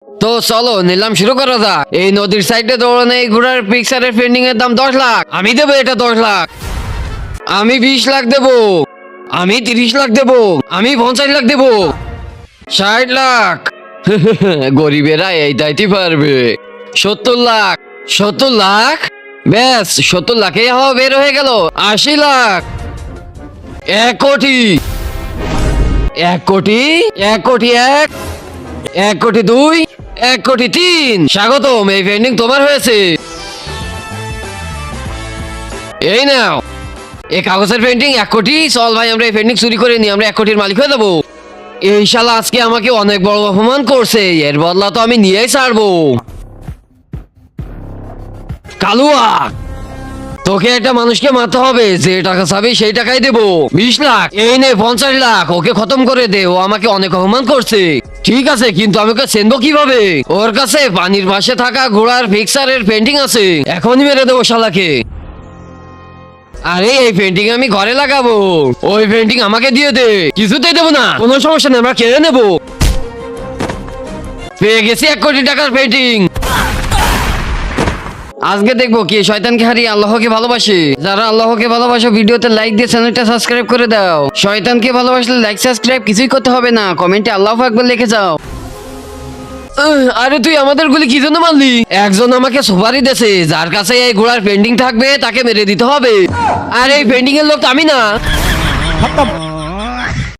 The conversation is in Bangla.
তো চলো নিলাম শুরু করা যাক। এই নদীর সাইডে দৌড়ানো এই ঘোড়ার পিকচারের পেন্টিং এর দাম 10 লাখ। আমি দেবো এটা 10 লাখ। আমি 20 লাখ দেবো। আমি 30 লাখ দেবো। আমি 50 লাখ দেবো। 60 লাখ। গরিবেরা এই দাইতে পারবে। 70 লাখ। 70 লাখ। ব্যাস 70 লাখে হাওয়া বের হয়ে গেল। 80 লাখ। 1 কোটি। 1 কোটি। 1 কোটি 1। 1 কোটি 2। 1 কোটি 3। স্বাগতম, এই পেন্টিং তোমার হয়েছে। এই নাও এই কাগজের পেন্টিং 1 কোটি। চল ভাই আমরা এই পেন্টিং চুরি করে নিই, আমরা 1 কোটির মালিক হয়ে যাবো। এই শালা আজকে আমাকে অনেক বড় অপমান করছে, এর বদলা তো আমি নিয়েই ছাড়বো। কালুয়া, তোকে একটা মানুষকে মারতে হবে, যে টাকা চাবি সেই টাকাই দেবো। 20 লাখ। এই নে 50 লাখ, ওকে খতম করে দে, ও আমাকে অনেক অপমান করছে। ঠিক আছে, কিন্তু আমি ওকে চেনবো কিভাবে? ওর কাছে পানির পাশে থাকা ঘোড়ার পিকচারের পেন্টিং আছে, এখনই মেরে দেবো শালাকে। আরে এই পেন্টিং আমি ঘরে লাগাবো, ওই পেন্টিং আমাকে দিয়ে দে। কিছুতেই দেবো না, কোনো সমস্যা নেই, আমরা কেড়ে নেবো। পেয়ে গেছি 1 কোটি টাকার পেন্টিং। আজকে দেখবো কি শয়তানকে হারিয়ে আল্লাহকে ভালোবাসে। যারা আল্লাহকে ভালোবাসো ভিডিওতে লাইক দিয়ে চ্যানেলটা সাবস্ক্রাইব করে দাও। শয়তানকে ভালোবাসলে লাইক সাবস্ক্রাইব কিছুই করতে হবে না, কমেন্টে আল্লাহু আকবার লিখে যাও। আরে তুই আমাদের গুলি কি জন্য মারলি? একজন আমাকে সুপারি দেছে, যার কাছে এই ঘোড়ার পেন্টিং থাকবে তাকে মেরে দিতে হবে। আর এই পেন্টিং এর লোক তো আমি না।